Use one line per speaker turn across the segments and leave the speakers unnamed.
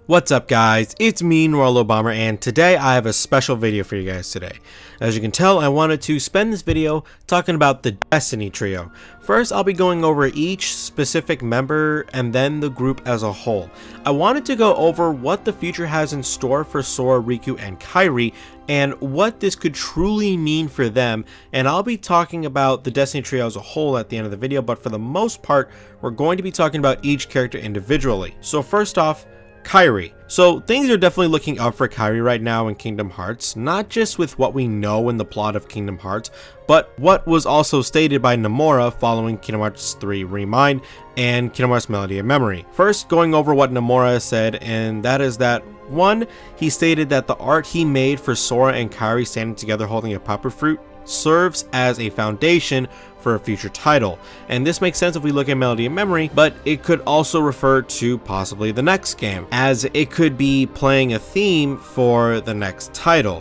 What's up guys, it's me, Norlo Bomber, and today I have a special video for you guys today. As you can tell, I wanted to spend this video talking about the Destiny Trio. First, I'll be going over each specific member and then the group as a whole. I wanted to go over what the future has in store for Sora, Riku, and Kyrie, and what this could truly mean for them, and I'll be talking about the Destiny Trio as a whole at the end of the video, but for the most part, we're going to be talking about each character individually. So first off, Kyrie. So things are definitely looking up for Kyrie right now in Kingdom Hearts, not just with what we know in the plot of Kingdom Hearts, but what was also stated by Nomura following Kingdom Hearts 3 Remind and Kingdom Hearts Melody of Memory. First, going over what Nomura said, and that is that 1, he stated that the art he made for Sora and Kyrie standing together holding a pepper fruit serves as a foundation for a future title, and this makes sense if we look at Melody of Memory, but it could also refer to possibly the next game, as it could be playing a theme for the next title,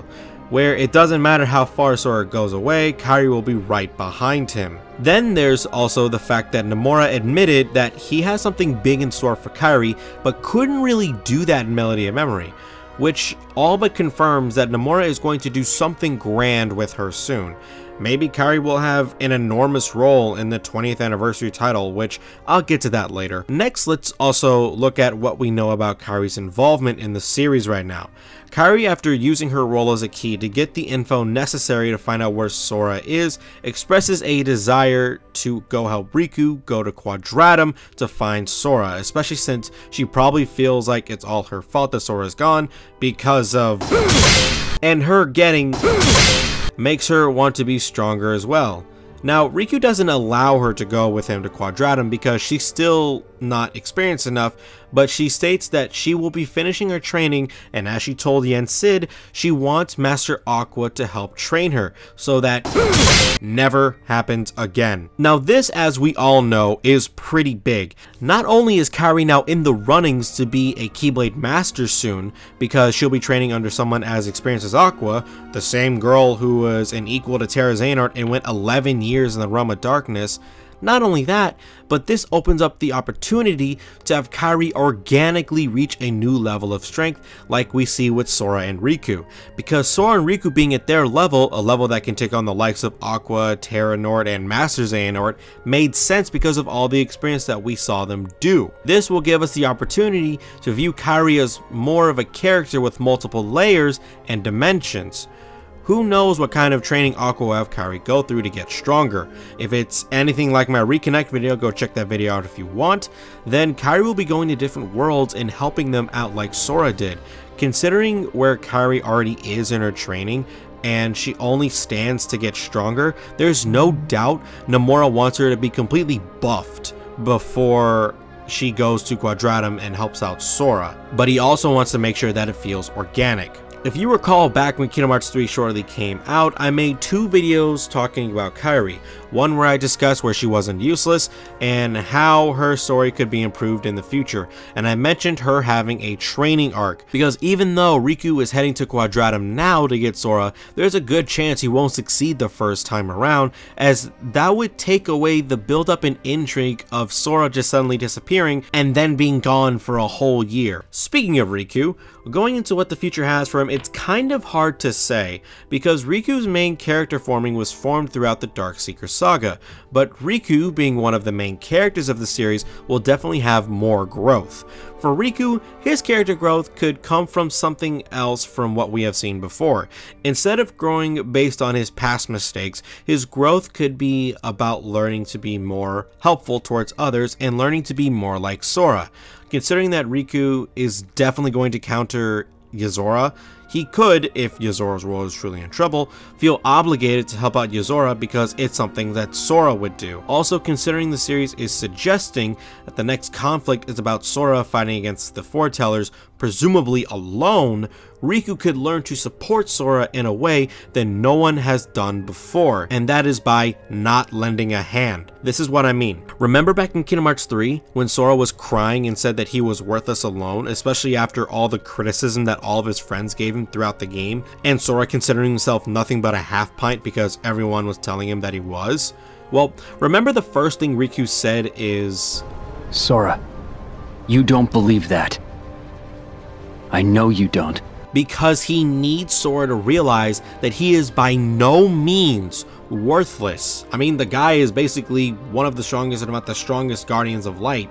where it doesn't matter how far Sora goes away, Kyrie will be right behind him. Then there's also the fact that Nomura admitted that he has something big in store for Kyrie, but couldn't really do that in Melody of Memory, which all but confirms that Nomura is going to do something grand with her soon. Maybe Kyrie will have an enormous role in the 20th anniversary title, which I'll get to that later. Next, let's also look at what we know about Kyrie's involvement in the series right now. Kyrie, after using her role as a key to get the info necessary to find out where Sora is, expresses a desire to go help Riku go to Quadratum to find Sora, especially since she probably feels like it's all her fault that Sora's gone because of... and her getting... makes her want to be stronger as well. Now, Riku doesn't allow her to go with him to Quadratum because she's still not experienced enough, but she states that she will be finishing her training, and as she told Yen Sid, she wants Master Aqua to help train her so that never happens again. Now this, as we all know, is pretty big. Not only is Kyrie now in the runnings to be a Keyblade Master soon, because she'll be training under someone as experienced as Aqua, the same girl who was an equal to Terra Xehanort and went 11 years in the Realm of Darkness. Not only that, but this opens up the opportunity to have Kyrie organically reach a new level of strength like we see with Sora and Riku. Because Sora and Riku being at their level, a level that can take on the likes of Aqua, Terra Nord, and Master Xehanort, made sense because of all the experience that we saw them do. This will give us the opportunity to view Kyrie as more of a character with multiple layers and dimensions. Who knows what kind of training Aqua will have Kyrie go through to get stronger. If it's anything like my Reconnect video, go check that video out if you want. Then Kyrie will be going to different worlds and helping them out like Sora did. Considering where Kyrie already is in her training, and she only stands to get stronger, there's no doubt Nomura wants her to be completely buffed before she goes to Quadratum and helps out Sora. But he also wants to make sure that it feels organic. If you recall, back when Kingdom Hearts 3 shortly came out, I made 2 videos talking about Kyrie. One where I discussed where she wasn't useless and how her story could be improved in the future, and I mentioned her having a training arc, because even though Riku is heading to Quadratum now to get Sora, there's a good chance he won't succeed the first time around, as that would take away the build-up and intrigue of Sora just suddenly disappearing and then being gone for a whole year. Speaking of Riku, going into what the future has for him, it's kind of hard to say, because Riku's main character forming was formed throughout the Darkseeker saga, but Riku, being one of the main characters of the series, will definitely have more growth. For Riku, his character growth could come from something else from what we have seen before. Instead of growing based on his past mistakes, his growth could be about learning to be more helpful towards others and learning to be more like Sora. Considering that Riku is definitely going to counter Yozora, he could, if Yozora's world is truly in trouble, feel obligated to help out Yozora because it's something that Sora would do. Also, considering the series is suggesting that the next conflict is about Sora fighting against the Foretellers, presumably alone, Riku could learn to support Sora in a way that no one has done before, and that is by not lending a hand. This is what I mean. Remember back in Kingdom Hearts 3 when Sora was crying and said that he was worthless alone, especially after all the criticism that all of his friends gave given throughout the game, and Sora considering himself nothing but a half pint because everyone was telling him that he was? Well, remember the first thing Riku said is,
Sora, you don't believe that. I know you don't.
Because he needs Sora to realize that he is by no means worthless. I mean, the guy is basically one of the strongest, if not the strongest, Guardians of Light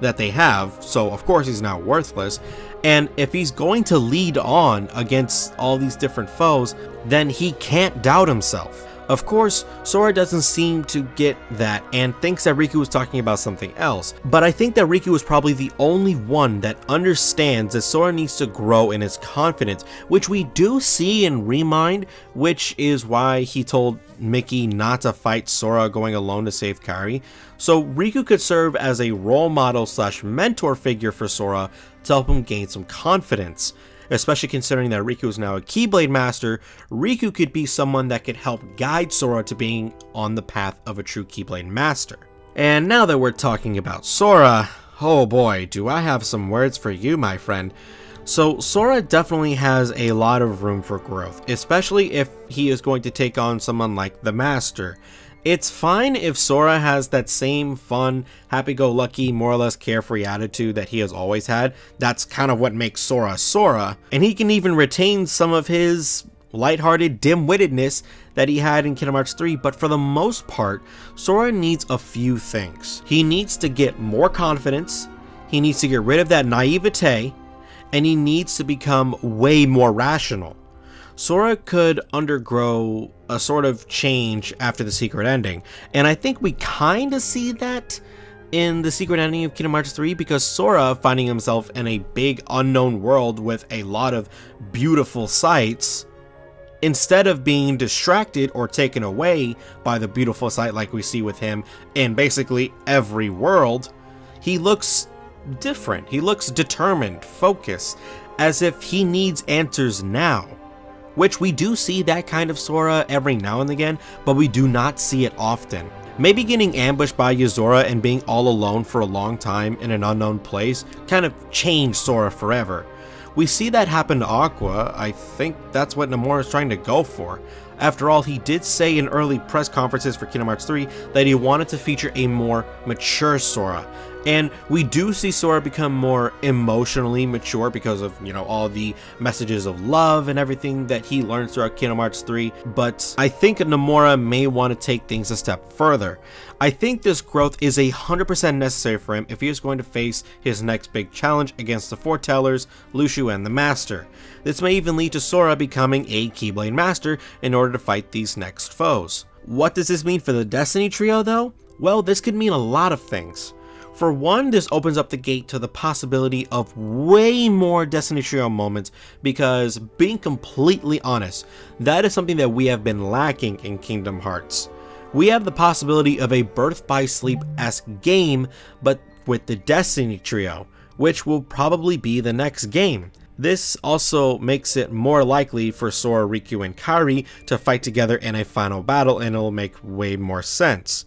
that they have, so of course he's not worthless. And if he's going to lead on against all these different foes, then he can't doubt himself. Of course, Sora doesn't seem to get that and thinks that Riku was talking about something else, but I think that Riku is probably the only one that understands that Sora needs to grow in his confidence, which we do see in Remind, which is why he told Mickey not to fight Sora going alone to save Kyrie. So Riku could serve as a role model / mentor figure for Sora to help him gain some confidence. Especially considering that Riku is now a Keyblade Master, Riku could be someone that could help guide Sora to being on the path of a true Keyblade Master. And now that we're talking about Sora, oh boy, do I have some words for you, my friend. So Sora definitely has a lot of room for growth, especially if he is going to take on someone like the Master. It's fine if Sora has that same fun, happy-go-lucky, more or less carefree attitude that he has always had. That's kind of what makes Sora Sora. And he can even retain some of his lighthearted dim-wittedness that he had in Kingdom Hearts 3, but for the most part, Sora needs a few things. He needs to get more confidence, he needs to get rid of that naivete, and he needs to become way more rational. Sora could undergo a sort of change after the secret ending, and I think we kinda see that in the secret ending of Kingdom Hearts 3, because Sora, finding himself in a big unknown world with a lot of beautiful sights, instead of being distracted or taken away by the beautiful sight like we see with him in basically every world, he looks different. He looks determined, focused, as if he needs answers now. Which we do see that kind of Sora every now and again, but we do not see it often. Maybe getting ambushed by Yozora and being all alone for a long time in an unknown place kind of changed Sora forever. We see that happen to Aqua. I think that's what Nomura is trying to go for. After all, he did say in early press conferences for Kingdom Hearts 3 that he wanted to feature a more mature Sora. And we do see Sora become more emotionally mature because of, you know, all the messages of love and everything that he learns throughout Kingdom Hearts 3, but I think Nomura may want to take things a step further. I think this growth is 100% necessary for him if he is going to face his next big challenge against the Foretellers, Lushu, and the Master. This may even lead to Sora becoming a Keyblade Master in order to fight these next foes. What does this mean for the Destiny Trio though? Well, this could mean a lot of things. For one, this opens up the gate to the possibility of way more Destiny Trio moments because, being completely honest, that is something that we have been lacking in Kingdom Hearts. We have the possibility of a Birth by Sleep-esque game, but with the Destiny Trio, which will probably be the next game. This also makes it more likely for Sora, Riku, and Kyrie to fight together in a final battle, and it'll make way more sense.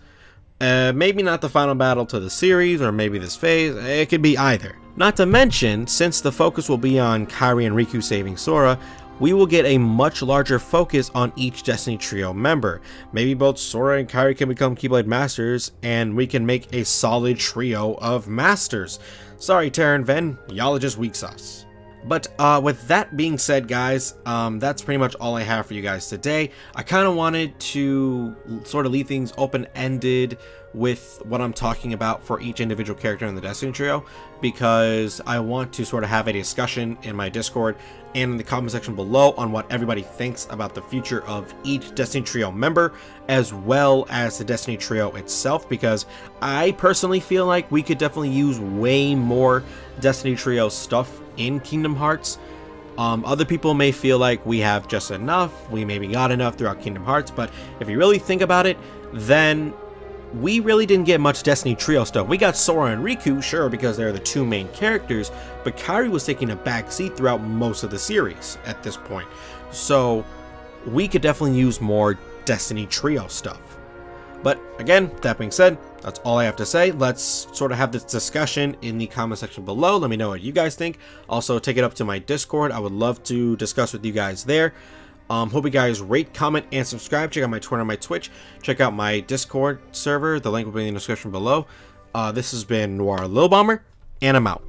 Maybe not the final battle to the series, or maybe this phase, it could be either. Not to mention, since the focus will be on Kyrie and Riku saving Sora, we will get a much larger focus on each Destiny Trio member. Maybe both Sora and Kyrie can become Keyblade Masters, and we can make a solid trio of Masters. Sorry, Terra and Ven, y'all are just weak sauce. But with that being said, guys, that's pretty much all I have for you guys today. I kind of wanted to sort of leave things open-ended with what I'm talking about for each individual character in the Destiny Trio, because I want to sort of have a discussion in my Discord and in the comment section below on what everybody thinks about the future of each Destiny Trio member, as well as the Destiny Trio itself, because I personally feel like we could definitely use way more Destiny Trio stuff in Kingdom Hearts. Other people may feel like we have just enough, we maybe got enough throughout Kingdom Hearts, but if you really think about it, then we really didn't get much Destiny Trio stuff. We got Sora and Riku, sure, because they're the two main characters, but Kyrie was taking a back seat throughout most of the series at this point. So we could definitely use more Destiny Trio stuff. But again, that being said, that's all I have to say. Let's sort of have this discussion in the comment section below. Let me know what you guys think. Also, take it up to my Discord. I would love to discuss with you guys there. Hope you guys rate, comment, and subscribe. Check out my Twitter and my Twitch. Check out my Discord server. The link will be in the description below. This has been Noir Lil Bomber, and I'm out.